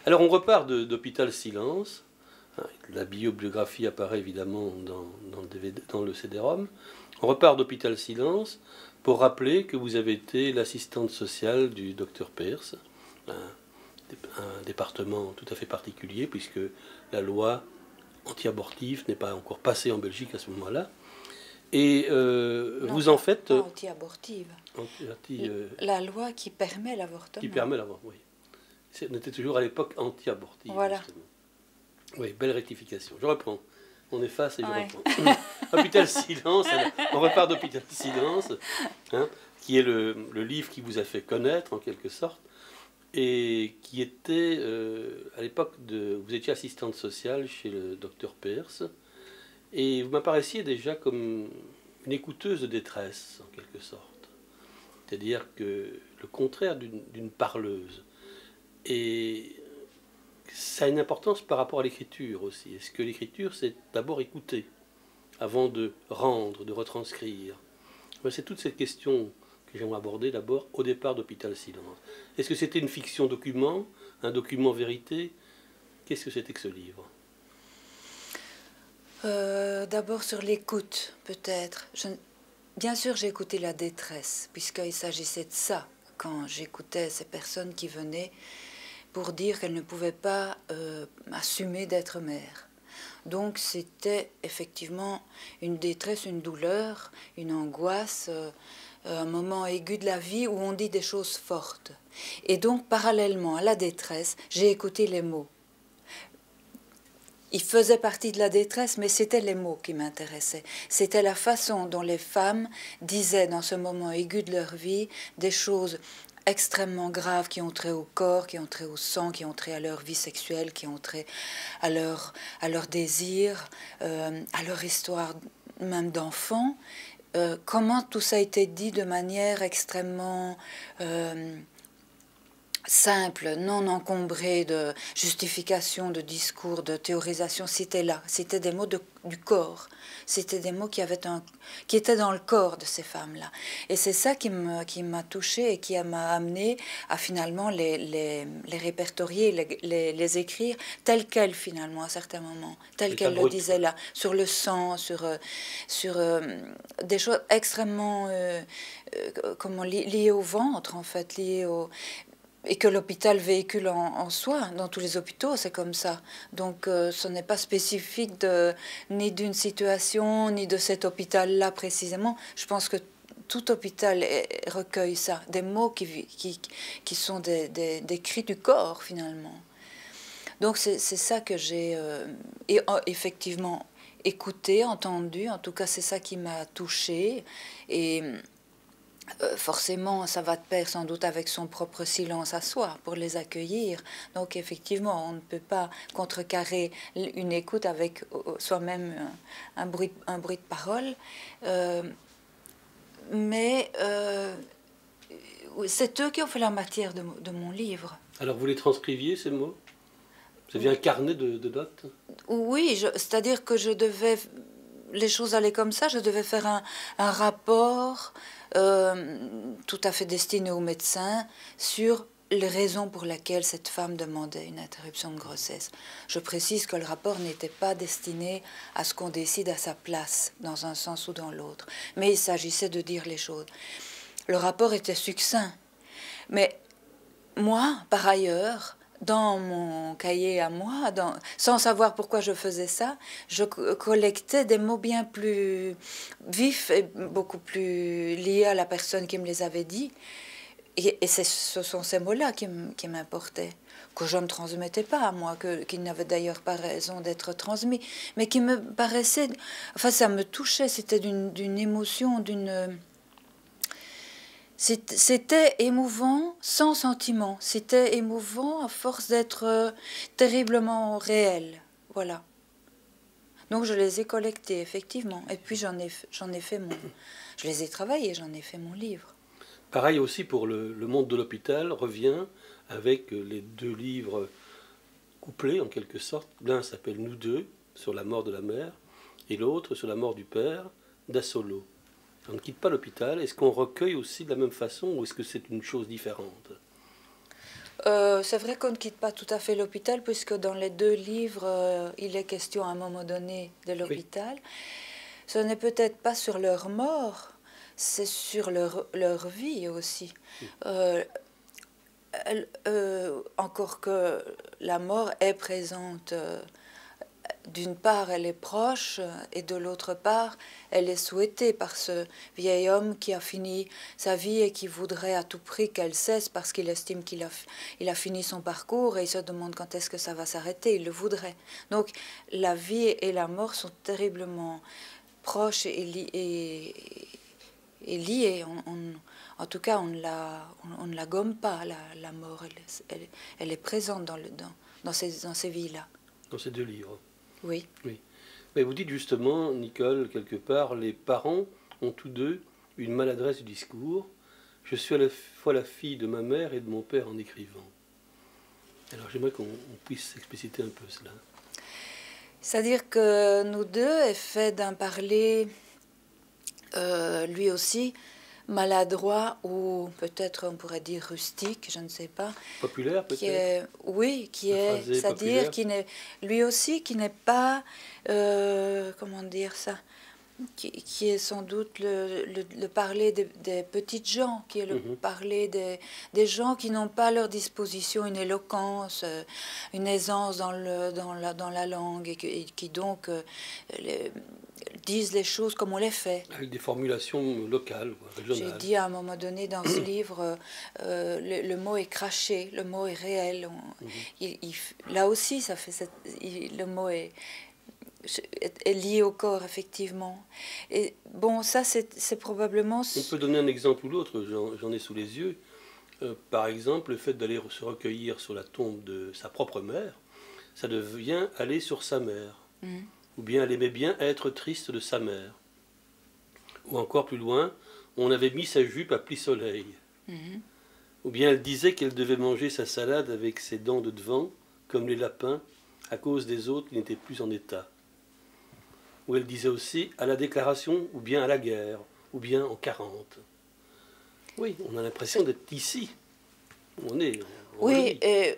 Alors on repart d'Hôpital Silence. La bibliographie apparaît évidemment dans le DVD, dans le CD-ROM. On repart d'Hôpital Silence pour rappeler que vous avez été l'assistante sociale du docteur Peirce, un département tout à fait particulier puisque la loi anti-abortive n'est pas encore passée en Belgique à ce moment-là. Et non, vous en faites... Pas anti-abortive. La loi qui permet l'avortement. Qui permet l'avortement, oui. On était toujours à l'époque anti-abortive. Voilà. Justement. Oui, belle rectification. Je reprends. On efface et je reprends. Hôpital Silence, on repart d'Hôpital Silence, hein, qui est le livre qui vous a fait connaître en quelque sorte, et qui était à l'époque vous étiez assistante sociale chez le docteur Peirce, et vous m'apparaissiez déjà comme une écouteuse de détresse en quelque sorte. C'est-à-dire que le contraire d'une parleuse. Et ça a une importance par rapport à l'écriture aussi. Est-ce que l'écriture, c'est d'abord écouter, avant de rendre, de retranscrire? C'est toutes ces questions que j'aimerais aborder d'abord au départ d'Hôpital Silence. Est-ce que c'était une fiction document, un document vérité? Qu'est-ce que c'était que ce livre? D'abord sur l'écoute, peut-être. Bien sûr, j'ai écouté la détresse, puisqu'il s'agissait de ça, quand j'écoutais ces personnes qui venaient pour dire qu'elle ne pouvait pas assumer d'être mère. Donc c'était effectivement une détresse, une douleur, une angoisse, un moment aigu de la vie où on dit des choses fortes. Et donc parallèlement à la détresse, j'ai écouté les mots. Il faisait partie de la détresse, mais c'était les mots qui m'intéressaient. C'était la façon dont les femmes disaient dans ce moment aigu de leur vie des choses extrêmement graves qui ont trait au corps, qui ont trait au sang, qui ont trait à leur vie sexuelle, qui ont trait à leur désir, à leur histoire même d'enfant. Comment tout ça a été dit de manière extrêmement simple, non encombré de justification, de discours, de théorisation, c'était là. C'était des mots du corps. C'était des mots qui étaient dans le corps de ces femmes-là. Et c'est ça qui m'a touchée et qui m'a amené à finalement les répertorier, les écrire telles quelles finalement à certains moments, telles qu'elles le disaient là, sur le sang, sur des choses extrêmement liées au ventre en fait, liées au... Et que l'hôpital véhicule en soi, dans tous les hôpitaux, c'est comme ça. Donc ce n'est pas spécifique ni d'une situation, ni de cet hôpital-là précisément. Je pense que tout hôpital recueille ça, des mots qui sont des cris du corps, finalement. Donc c'est ça que j'ai effectivement écouté, entendu. En tout cas, c'est ça qui m'a touchée. Et... forcément, ça va de pair sans doute avec son propre silence à soi pour les accueillir. Donc effectivement, on ne peut pas contrecarrer une écoute avec soi-même un bruit de parole. Mais c'est eux qui ont fait la matière de mon livre. Alors vous les transcriviez, ces mots? Vous aviez un carnet de notes? Oui, c'est-à-dire que je devais... Les choses allaient comme ça, je devais faire un rapport... tout à fait destiné aux médecins sur les raisons pour lesquelles cette femme demandait une interruption de grossesse. Je précise que le rapport n'était pas destiné à ce qu'on décide à sa place, dans un sens ou dans l'autre, mais il s'agissait de dire les choses. Le rapport était succinct, mais moi, par ailleurs, dans mon cahier à moi, sans savoir pourquoi je faisais ça, je collectais des mots bien plus vifs et beaucoup plus liés à la personne qui me les avait dit. Et ce sont ces mots-là qui m'importaient, que je ne transmettais pas à moi, qui n'avaient d'ailleurs pas raison d'être transmis, mais qui me paraissaient... Enfin, ça me touchait, c'était d'une émotion, d'une... C'était émouvant sans sentiment. C'était émouvant à force d'être terriblement réel. Voilà. Donc je les ai collectés, effectivement. Et puis j'en ai fait mon... Je les ai travaillés, j'en ai fait mon livre. Pareil aussi pour le monde de l'hôpital, revient avec les deux livres couplés en quelque sorte. L'un s'appelle Nous deux, sur la mort de la mère, et l'autre sur la mort du père, d'Assolo. On ne quitte pas l'hôpital. Est-ce qu'on recueille aussi de la même façon ou est-ce que c'est une chose différente? C'est vrai qu'on ne quitte pas tout à fait l'hôpital, puisque dans les deux livres, il est question à un moment donné de l'hôpital. Oui. Ce n'est peut-être pas sur leur mort, c'est sur leur vie aussi. Oui. Encore que la mort est présente, d'une part elle est proche et de l'autre part elle est souhaitée par ce vieil homme qui a fini sa vie et qui voudrait à tout prix qu'elle cesse parce qu'il estime qu'il a fini son parcours et il se demande quand est-ce que ça va s'arrêter, il le voudrait. Donc la vie et la mort sont terriblement proches et liées. En tout cas, on ne la gomme pas, la mort. Elle est présente dans ces vies-là. Dans ces deux livres. Oui. Oui. Mais vous dites justement, Nicole, quelque part, les parents ont tous deux une maladresse du discours. Je suis à la fois la fille de ma mère et de mon père en écrivant. Alors j'aimerais qu'on puisse expliciter un peu cela. C'est-à-dire que nous deux est fait d'un parler, lui aussi, maladroit ou peut-être on pourrait dire rustique, je ne sais pas. Populaire peut-être. Oui, c'est-à-dire qui n'est lui aussi qui n'est pas comment dire ça, qui est sans doute le parler des petites gens, qui est le parler des gens qui n'ont pas à leur disposition une éloquence, une aisance dans la langue et qui donc disent les choses comme on les fait. Avec des formulations locales, régionales. J'ai dit à un moment donné dans ce livre, le mot est craché, le mot est réel. Là aussi, ça fait le mot est lié au corps, effectivement. Et bon, ça, c'est probablement... On peut donner un exemple ou l'autre, j'en ai sous les yeux. Par exemple, le fait d'aller se recueillir sur la tombe de sa propre mère, ça devient aller sur sa mère. Ou bien elle aimait bien être triste de sa mère. Ou encore plus loin, on avait mis sa jupe à plis soleil. Ou bien elle disait qu'elle devait manger sa salade avec ses dents de devant, comme les lapins, à cause des autres qui n'étaient plus en état. Ou elle disait aussi à la déclaration, ou bien à la guerre, ou bien en 40. Oui, on a l'impression d'être ici. On est. Oui, et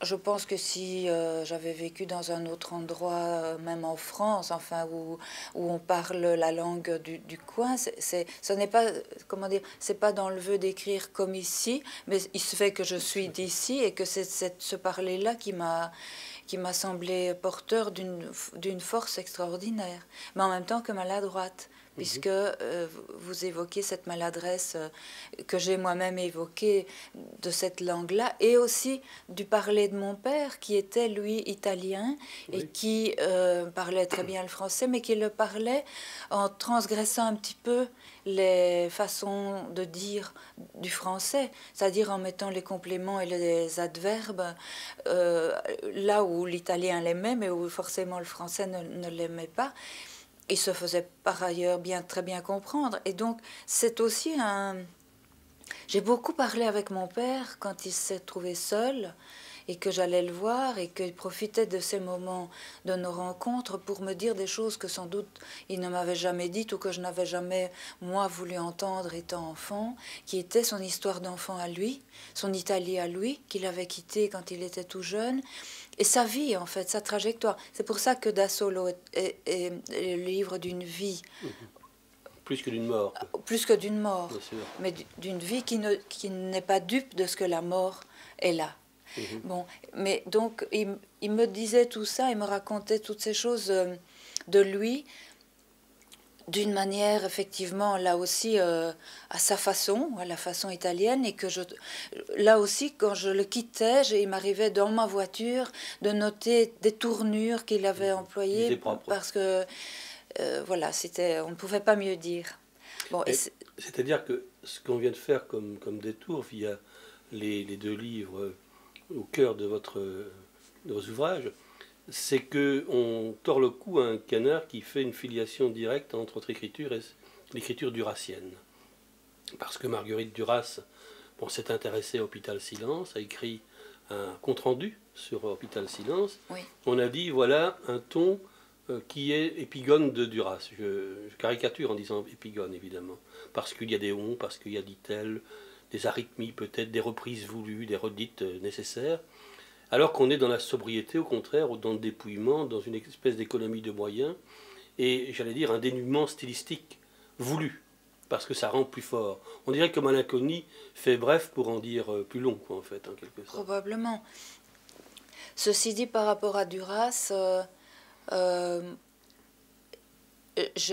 je pense que si j'avais vécu dans un autre endroit, même en France, enfin où on parle la langue du coin, ce n'est pas, comment dire, c'est pas dans le vœu d'écrire comme ici, mais il se fait que je suis d'ici et que c'est ce parler-là qui m'a semblé porteur d'une force extraordinaire, mais en même temps que maladroite, puisque vous évoquez cette maladresse que j'ai moi-même évoquée de cette langue-là, et aussi du parler de mon père, qui était, lui, italien, et qui parlait très bien le français, mais qui le parlait en transgressant un petit peu les façons de dire du français, c'est-à-dire en mettant les compléments et les adverbes là où l'italien l'aimait, mais où forcément le français ne l'aimait pas. Il se faisait par ailleurs très bien comprendre. Et donc, c'est aussi un... J'ai beaucoup parlé avec mon père quand il s'est trouvé seul et que j'allais le voir et qu'il profitait de ces moments de nos rencontres pour me dire des choses que sans doute il ne m'avait jamais dites ou que je n'avais jamais, moi, voulu entendre étant enfant, qui était son histoire d'enfant à lui, son Italie à lui, qu'il avait quittée quand il était tout jeune, et sa vie, en fait, sa trajectoire. C'est pour ça que Da Solo est le livre d'une vie. Plus que d'une mort. Plus que d'une mort, mais d'une vie qui n'est pas dupe de ce que la mort est là. Bon, mais donc, il me disait tout ça, il me racontait toutes ces choses de lui, d'une manière, effectivement, là aussi, à sa façon, à la façon italienne, et que là aussi, quand je le quittais, il m'arrivait dans ma voiture de noter des tournures qu'il avait employées, parce que, voilà, on ne pouvait pas mieux dire. Bon, c'est-à-dire que ce qu'on vient de faire comme détour via les deux livres au cœur de vos ouvrages, c'est qu'on tord le cou à un canard qui fait une filiation directe entre votre écriture et l'écriture durassienne. Parce que Marguerite Duras s'est intéressée à Hôpital Silence, a écrit un compte-rendu sur Hôpital Silence. Oui. On a dit, voilà un ton qui est épigone de Duras. Je caricature en disant épigone, évidemment. Parce qu'il y a des on, parce qu'il y a dit-elle, des arythmies peut-être, des reprises voulues, des redites nécessaires, alors qu'on est dans la sobriété, au contraire, ou dans le dépouillement, dans une espèce d'économie de moyens, et j'allais dire un dénuement stylistique voulu, parce que ça rend plus fort. On dirait que Malinconie fait bref pour en dire plus long, quoi, en fait, en quelque sorte. Probablement. Ceci dit, par rapport à Duras, je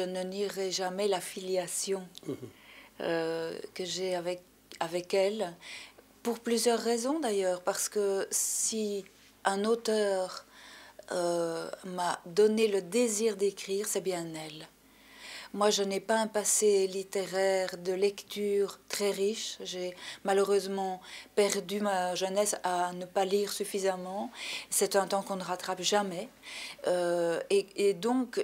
ne nierai jamais la filiation que j'ai avec elle, pour plusieurs raisons d'ailleurs, parce que si un auteur m'a donné le désir d'écrire, c'est bien elle. Moi, je n'ai pas un passé littéraire de lecture très riche. J'ai malheureusement perdu ma jeunesse à ne pas lire suffisamment. C'est un temps qu'on ne rattrape jamais. Et donc,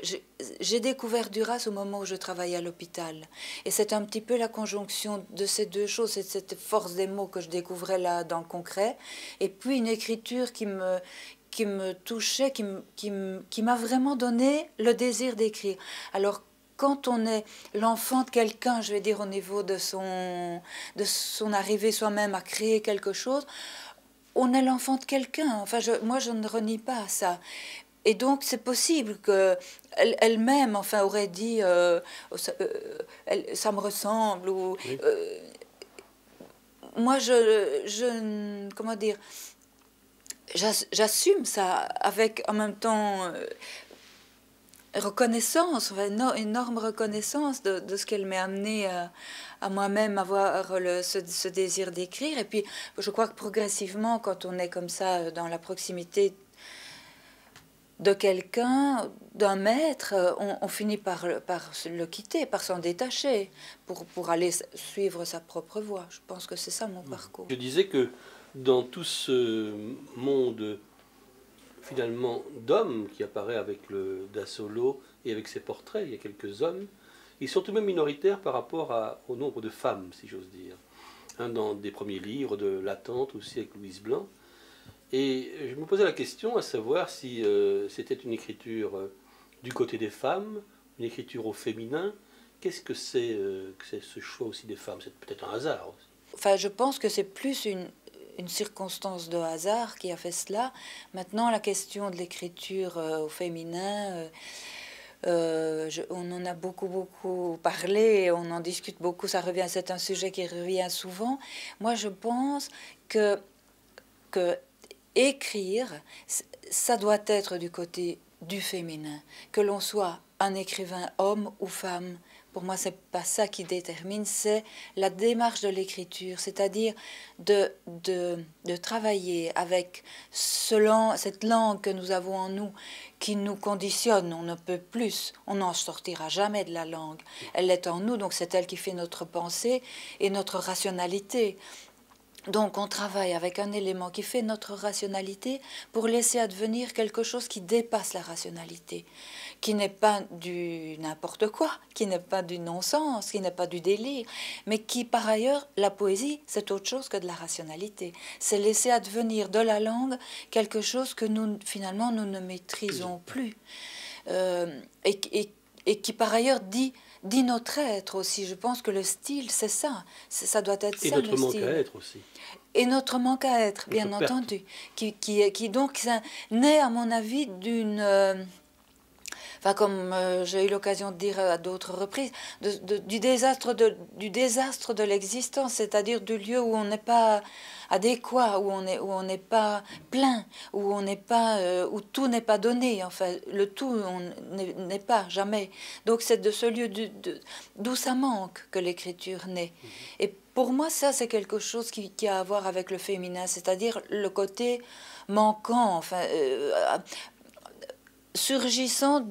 j'ai découvert Duras au moment où je travaillais à l'hôpital. Et c'est un petit peu la conjonction de ces deux choses. C'est cette force des mots que je découvrais là dans le concret. Et puis une écriture qui me touchait, qui m'a vraiment donné le désir d'écrire. Alors, quand on est l'enfant de quelqu'un, je vais dire au niveau de son arrivée soi-même à créer quelque chose, on est l'enfant de quelqu'un. Enfin, moi, je ne renie pas ça. Et donc, c'est possible qu'elle elle-même, enfin, aurait dit ça me ressemble. Ou, Oui. Moi, comment dire, j'assume ça avec en même temps reconnaissance, énorme reconnaissance de ce qu'elle m'a amené à moi-même avoir ce désir d'écrire. Et puis, je crois que progressivement, quand on est comme ça dans la proximité de quelqu'un, d'un maître, on finit par le quitter, par s'en détacher, pour aller suivre sa propre voie. Je pense que c'est ça mon parcours. Je disais que dans tout ce monde finalement d'hommes qui apparaît avec le Da Solo et avec ses portraits, il y a quelques hommes, ils sont tout de même minoritaires par rapport au nombre de femmes, si j'ose dire. Dans des premiers livres de Latente aussi avec Louise Blanc. Et je me posais la question à savoir si c'était une écriture du côté des femmes, une écriture au féminin. Qu'est-ce que c'est que ce choix aussi des femmes? C'est peut-être un hasard aussi. Enfin, je pense que c'est plus une circonstance de hasard qui a fait cela. Maintenant, la question de l'écriture au féminin, on en a beaucoup parlé, on en discute beaucoup, ça revient, c'est un sujet qui revient souvent. Moi, je pense que écrire, ça doit être du côté du féminin, que l'on soit un écrivain homme ou femme. Pour moi, c'est pas ça qui détermine, c'est la démarche de l'écriture, c'est-à-dire de travailler avec cette langue que nous avons en nous, qui nous conditionne, on ne peut plus, on n'en sortira jamais de la langue. Elle est en nous, donc c'est elle qui fait notre pensée et notre rationalité. Donc on travaille avec un élément qui fait notre rationalité pour laisser advenir quelque chose qui dépasse la rationalité, qui n'est pas du n'importe quoi, qui n'est pas du non-sens, qui n'est pas du délire, mais qui par ailleurs, la poésie, c'est autre chose que de la rationalité. C'est laisser advenir de la langue quelque chose que finalement nous ne maîtrisons plus, et qui par ailleurs dit notre être aussi. Je pense que le style, c'est ça. Ça doit être et ça, notre le manque style. à être aussi. Et notre manque à être, bien Notre entendu. Qui donc naît, à mon avis, d'une... enfin, comme j'ai eu l'occasion de dire à d'autres reprises, du désastre de l'existence, c'est-à-dire du lieu où on n'est pas adéquat, où on n'est pas plein, où on n'est pas, où tout n'est pas donné. Enfin, le tout n'est pas jamais. Donc c'est de ce lieu d'où ça manque que l'écriture naît. Et pour moi, ça c'est quelque chose qui a à voir avec le féminin, c'est-à-dire le côté manquant, enfin. Surgissant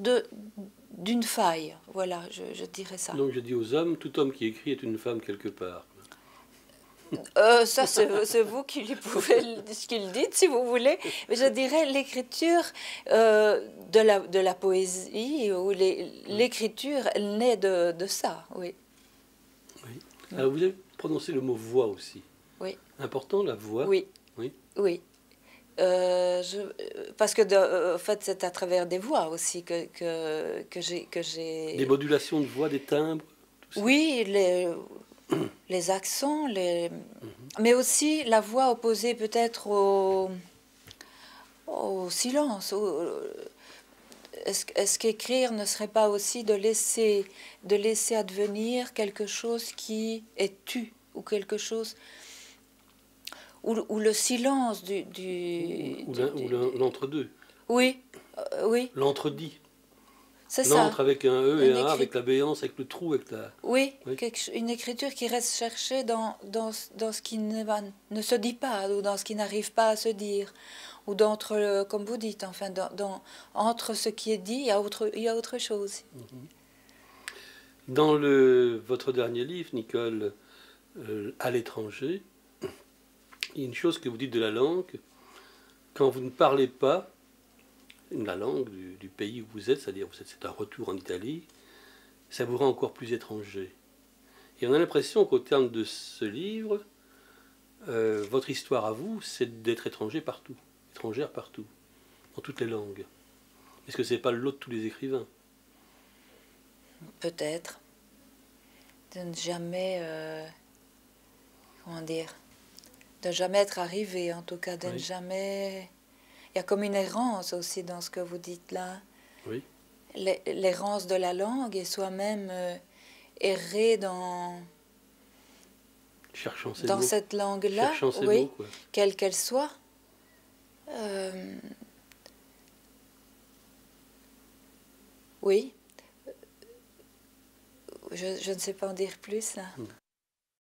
d'une faille. Voilà, je dirais ça. Donc je dis aux hommes, tout homme qui écrit est une femme quelque part. Ça, c'est vous qui lui pouvez ce qu'il dit, si vous voulez. Mais je dirais l'écriture de la poésie, ou l'écriture, elle naît de ça, oui. Oui. Alors vous avez prononcé le mot voix aussi. Oui. Important, la voix. Oui. Oui. Oui. Parce que en fait, c'est à travers des voix aussi que j'ai... Des modulations de voix, des timbres, tout ça. Oui, les accents, mais aussi la voix opposée peut-être au silence. Est-ce qu'écrire ne serait pas aussi de laisser advenir quelque chose qui est tu, ou quelque chose, ou le silence ou l'entre-deux. Oui, oui, L'entre-dit. c'est ça. L'entre avec un E et un A, avec la béance, avec le trou, avec la... Oui, Oui. une écriture qui reste cherchée dans ce qui ne se dit pas, ou dans ce qui n'arrive pas à se dire, ou d'entre, comme vous dites, enfin, entre ce qui est dit, il y a autre chose. Dans votre dernier livre, Nicole, à l'étranger, il y a une chose que vous dites de la langue, quand vous ne parlez pas la langue du pays où vous êtes, c'est-à-dire c'est un retour en Italie, ça vous rend encore plus étranger. Et on a l'impression qu'au terme de ce livre, votre histoire à vous, c'est d'être étranger partout, étrangère partout, dans toutes les langues. Est-ce que c'est pas le lot de tous les écrivains? Peut-être. De ne jamais, comment dire, de jamais être arrivé, en tout cas, de ne jamais... Il y a comme une errance aussi dans ce que vous dites là. Oui. L'errance de la langue et soi-même errer dans mots. Cette langue-là, oui, mots, quelle qu'elle soit. Oui. Je ne sais pas en dire plus, là.